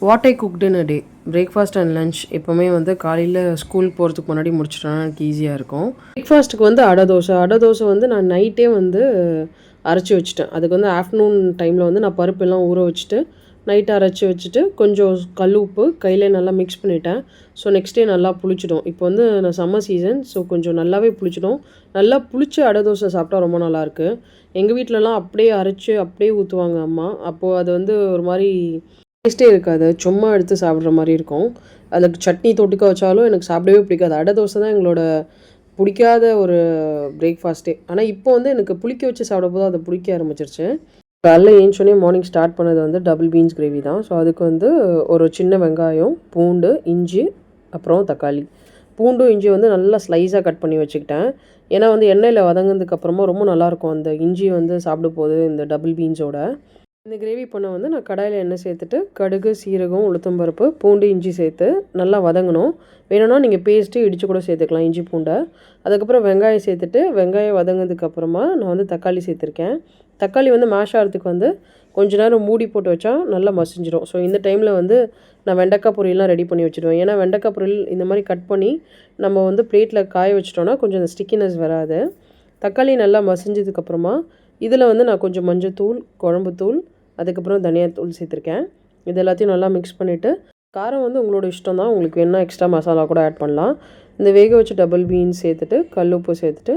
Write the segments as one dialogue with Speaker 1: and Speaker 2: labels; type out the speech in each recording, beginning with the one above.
Speaker 1: What I cooked in a day. Breakfast and lunch எப்போவுமே வந்து காலையில் ஸ்கூல் போகிறதுக்கு முன்னாடி முடிச்சிட்டோன்னா எனக்கு ஈஸியாக இருக்கும். பிரேக்ஃபாஸ்ட்டுக்கு வந்து அடை தோசை வந்து நான் நைட்டே வந்து அரைச்சி வச்சுட்டேன். அதுக்கு வந்து ஆஃப்டர்நூன் டைமில் வந்து நான் பருப்பெல்லாம் ஊற வச்சுட்டு நைட்டு அரைச்சி வச்சுட்டு கொஞ்சம் கல் உப்பு கையிலே நல்லா மிக்ஸ் பண்ணிட்டேன். ஸோ நெக்ஸ்ட் டே நல்லா புளிச்சிடும். இப்போ வந்து நான் சம்மர் சீசன், ஸோ கொஞ்சம் நல்லாவே புளிச்சிடும். நல்லா புளிச்ச அடை தோசை சாப்பிட்டா ரொம்ப நல்லாயிருக்கு. எங்கள் வீட்டிலலாம் அப்படியே அரைச்சி அப்படியே ஊற்றுவாங்க அம்மா. அப்போது அது வந்து ஒரு மாதிரி டேஸ்ட்டே இருக்காது, சும்மா எடுத்து சாப்பிட்ற மாதிரி இருக்கும். அதுக்கு சட்னி தொட்டுக்க வச்சாலும் எனக்கு சாப்பிடவே பிடிக்காது. அடை தோசை தான் எங்களோட பிடிக்காத ஒரு பிரேக்ஃபாஸ்ட்டே. ஆனால் இப்போ வந்து எனக்கு புளிக்க வச்சு சாப்பிடும்போது அதை பிடிக்க ஆரம்பிச்சிருச்சு. காலைல ஏஞ்சோடனே மார்னிங் ஸ்டார்ட் பண்ணது வந்து டபுள் பீன்ஸ் கிரேவி தான். ஸோ அதுக்கு வந்து ஒரு சின்ன வெங்காயம், பூண்டு, இஞ்சி, அப்புறம் தக்காளி. பூண்டும் இஞ்சி வந்து நல்லா ஸ்லைஸாக கட் பண்ணி வச்சுக்கிட்டேன். ஏன்னா வந்து எண்ணெயில் வதங்கினதுக்கப்புறமா ரொம்ப நல்லாயிருக்கும் அந்த இஞ்சி வந்து சாப்பிடும் போது இந்த டபுள் பீன்ஸோட. இந்த கிரேவி பண்ண வந்து நான் கடாயில் எண்ணெய் சேர்த்துட்டு கடுகு, சீரகம், உளுத்தம்பருப்பு, பூண்டு, இஞ்சி சேர்த்து நல்லா வதங்கணும். வேணும்னா நீங்கள் பேஸ்ட்டு இடித்து கூட சேர்த்துக்கலாம் இஞ்சி பூண்டை. அதுக்கப்புறம் வெங்காயம் சேர்த்துட்டு வெங்காயம் வதங்கினதுக்கப்புறமா நான் வந்து தக்காளி சேர்த்துருக்கேன். தக்காளி வந்து மேஷ் ஆகிறதுக்கு வந்து கொஞ்ச நேரம் மூடி போட்டு வச்சா நல்லா மசிஞ்சிடும். ஸோ இந்த டைமில் வந்து நான் வெண்டைக்காய் பொரியல்லாம் ரெடி பண்ணி வச்சுடுவேன். ஏன்னா வெண்டைக்காய் பொரியல் இந்த மாதிரி கட் பண்ணி நம்ம வந்து பிளேட்டில் காய வச்சிட்டோன்னா கொஞ்சம் அந்த ஸ்டிக்கினஸ் வராது. தக்காளி நல்லா மசிஞ்சதுக்கப்புறமா இதில் வந்து நான் கொஞ்சம் மஞ்சத்தூள், குழம்புத்தூள், அதுக்கப்புறம் தனியாத்தூள் சேர்த்துருக்கேன். இது எல்லாத்தையும் நல்லா மிக்ஸ் பண்ணிவிட்டு காரம் வந்து உங்களோட இஷ்டம் தான். உங்களுக்கு வேணால் எக்ஸ்ட்ரா மசாலா கூட ஆட் பண்ணலாம். இந்த வேக வச்ச டபுள் பீன்ஸ் சேர்த்துட்டு கல் உப்பு சேர்த்துட்டு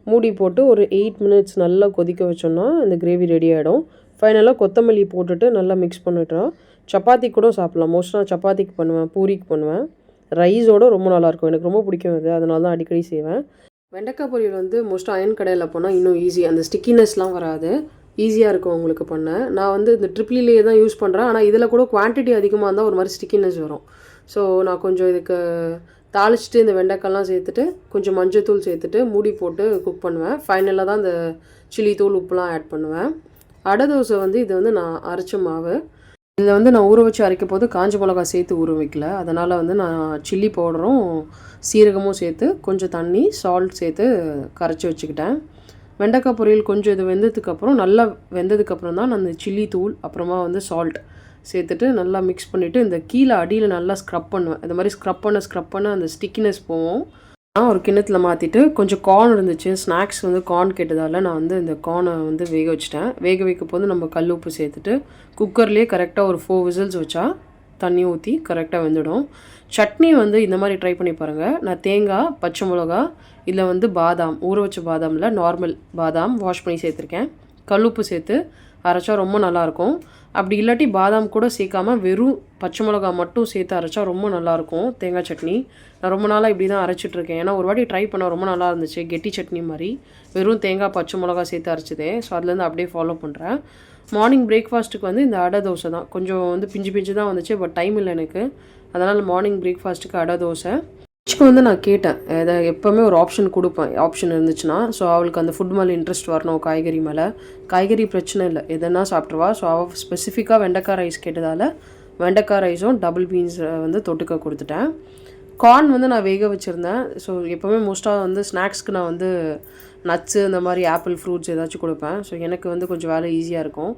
Speaker 1: மூடி போட்டு ஒரு 8 மினிட்ஸ் நல்லா கொதிக்க வச்சோன்னா இந்த கிரேவி ரெடி ஆகிடும். ஃபைனலாக கொத்தமல்லி போட்டுட்டு நல்லா மிக்ஸ் பண்ணிட்டோம். சப்பாத்தி கூட சாப்பிட்லாம். மோஸ்ட்டாக சப்பாத்திக்கு பண்ணுவேன், பூரிக்கு பண்ணுவேன். ரைஸோடு ரொம்ப நல்லாயிருக்கும். எனக்கு ரொம்ப பிடிக்கும் இது, அதனால தான் அடிக்கடி செய்வேன். வெண்டைக்காய் பொரியல் வந்து மோஸ்ட்டாக அயன் கடையில் போனால் இன்னும் ஈஸி, அந்த ஸ்டிக்கினஸ்லாம் வராது, ஈஸியாக இருக்கும் உங்களுக்கு பண்ண. நான் வந்து இந்த ட்ரிப்ளிலேயே தான் யூஸ் பண்ணுறேன். ஆனால் இதில் கூட குவான்டிட்டி அதிகமாக இருந்தால் ஒரு மாதிரி ஸ்டிக்கினஸ் வரும். ஸோ நான் கொஞ்சம் இதுக்கு தாளிச்சிட்டு இந்த வெண்டைக்காய்லாம் சேர்த்துட்டு கொஞ்சம் மஞ்சத்தூள் சேர்த்துட்டு மூடி போட்டு குக் பண்ணுவேன். ஃபைனலாக தான் இந்த சில்லி தூள், உப்புலாம் ஆட் பண்ணுவேன். அடை தோசை வந்து இது வந்து நான் அரைச்ச மாவு. இதில் வந்து நான் ஊற வச்சு அரைக்கும் போது காஞ்ச மிளகா சேர்த்து ஊற வைக்கல. அதனால் வந்து நான் சில்லி பவுடரும் சீரகமும் சேர்த்து கொஞ்சம் தண்ணி, சால்ட் சேர்த்து கரைச்சி வச்சுக்கிட்டேன். வெண்டைக்காய் பொரியல் கொஞ்சம் இது வெந்ததுக்கப்புறம் நல்லா வெந்ததுக்கப்புறம் தான் நான் இந்த சில்லி தூள் அப்புறமா வந்து சால்ட் சேர்த்துட்டு நல்லா மிக்ஸ் பண்ணிவிட்டு இந்த கீழே அடியில் நல்லா ஸ்க்ரப் பண்ணுவேன். இந்த மாதிரி ஸ்க்ரப் பண்ண அந்த ஸ்டிக்கினஸ் போகும். நான் ஒரு கிண்ணத்தில் மாற்றிட்டு கொஞ்சம் கார்ன் இருந்துச்சு, ஸ்நாக்ஸ் வந்து கார்ன் கேட்டதால் நான் வந்து இந்த கார்னை வந்து வேக வச்சுட்டேன். வேக வைக்கும் போது நம்ம கல் உப்பு சேர்த்துட்டு குக்கர்லேயே கரெக்டாக ஒரு 4 விசில்ஸ் வச்சா தண்ணி ஊற்றி கரெக்டாக வெந்துடும். சட்னி வந்து இந்த மாதிரி ட்ரை பண்ணி பாருங்கள். நான் தேங்காய், பச்சை மிளகா, இதில் வந்து பாதாம், ஊற வச்ச பாதாமில் நார்மல் பாதாம் வாஷ் பண்ணி சேர்த்துருக்கேன். கல்லுப்பு சேர்த்து அரைச்சா ரொம்ப நல்லாயிருக்கும். அப்படி இல்லாட்டி பாதாம் கூட சேர்க்காம வெறும் பச்சை மிளகா மட்டும் சேர்த்து அரைச்சா ரொம்ப நல்லாயிருக்கும் தேங்காய் சட்னி. நான் ரொம்ப நாளாக இப்படி தான் அரைச்சிட்ருக்கேன். ஏன்னா ஒரு வாட்டி ட்ரை பண்ண ரொம்ப நல்லா இருந்துச்சு, கெட்டி சட்னி மாதிரி, வெறும் தேங்காய் பச்சை மிளகா சேர்த்து அரைச்சதே. ஸோ அதுலேருந்து அப்படியே ஃபாலோ பண்ணுறேன். மார்னிங் பிரேக்ஃபாஸ்ட்டுக்கு வந்து இந்த அடை தோசை தான். கொஞ்சம் வந்து பிஞ்சு தான் வந்துச்சு, பட் டைம் இல்லை எனக்கு. அதனால் மார்னிங் பிரேக்ஃபாஸ்ட்டுக்கு அடை தோசை. லஞ்சுக்கு வந்து நான் கேட்டேன், எப்போவுமே ஒரு ஆப்ஷன் கொடுப்பேன், ஆப்ஷன் இருந்துச்சுன்னா. ஸோ அவளுக்கு அந்த ஃபுட் மேலே இன்ட்ரெஸ்ட் வரணும், காய்கறி மேலே. காய்கறி பிரச்சனை இல்லை, எதனா சாப்பிட்ருவா. ஸோ அவள் ஸ்பெசிஃபிக்காக வெண்டைக்காய் ரைஸ் கேட்டதால் வெண்டைக்காய் ரைஸும் டபுள் பீன்ஸ் வந்து தொட்டுக்க கொடுத்துட்டேன். கார்ன் வந்து நான் வேக வச்சுருந்தேன். ஸோ எப்போவுமே மோஸ்ட்டாக வந்து ஸ்நாக்ஸ்க்கு நான் வந்து நட்ஸு இந்த மாதிரி ஆப்பிள் ஃப்ரூட்ஸ் ஏதாச்சும் கொடுப்பேன். ஸோ எனக்கு வந்து கொஞ்சம் வேலை ஈஸியாக இருக்கும்.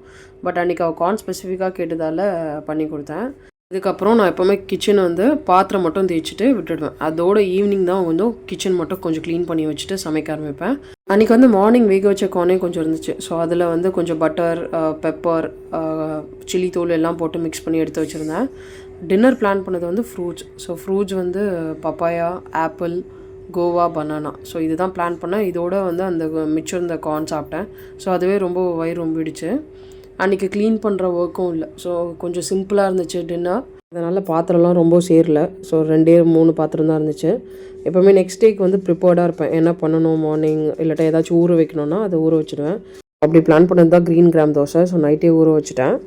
Speaker 1: பட் அன்றைக்கி அவள் கார்ன் ஸ்பெசிஃபிக்காக கேட்டதால் பண்ணி கொடுத்தேன். இதுக்கப்புறம் நான் எப்போவுமே கிச்சனை வந்து பாத்திரம் மட்டும் தேய்ச்சிட்டு விட்டுடுவேன். அதோட ஈவினிங் தான் வந்து கிச்சன் மட்டும் கொஞ்சம் க்ளீன் பண்ணி வச்சுட்டு சமைக்க ஆரம்பிப்பேன். அன்றைக்கி வந்து மார்னிங் வேக வச்ச கார்னே கொஞ்சம் இருந்துச்சு. ஸோ அதில் வந்து கொஞ்சம் பட்டர், பெப்பர், சில்லி தூள் எல்லாம் போட்டு மிக்ஸ் பண்ணி எடுத்து வச்சுருந்தேன். டின்னர் பிளான் பண்ணது வந்து ஃப்ரூட்ஸ். ஸோ ஃப்ரூட்ஸ் வந்து papaya, apple, Goa, banana. So இது தான் பிளான் பண்ணேன். இதோட வந்து அந்த மிச்சம் இருந்த கார்ன் சாப்பிட்டேன். ஸோ அதுவே ரொம்ப வயிறு ரொம்பிடுச்சு. அன்றைக்கி க்ளீன் பண்ணுற ஒர்க்கும் இல்லை. ஸோ கொஞ்சம் சிம்பிளாக இருந்துச்சு டின்னர். அதனால் பாத்திரம்லாம் ரொம்ப சேரல. ஸோ 2-3 பாத்திரம் தான் இருந்துச்சு. எப்போவுமே நெக்ஸ்ட் டேக்கு வந்து ப்ரிப்பேர்டாக இருப்பேன். என்ன பண்ணணும் மார்னிங், இல்லாட்டா ஏதாச்சும் ஊற வைக்கணுன்னா அதை ஊற வச்சுடுவேன். அப்படி பிளான் பண்ணது தான் க்ரீன் கிராம் தோசை. ஸோ நைட்டே ஊற வச்சுட்டேன்.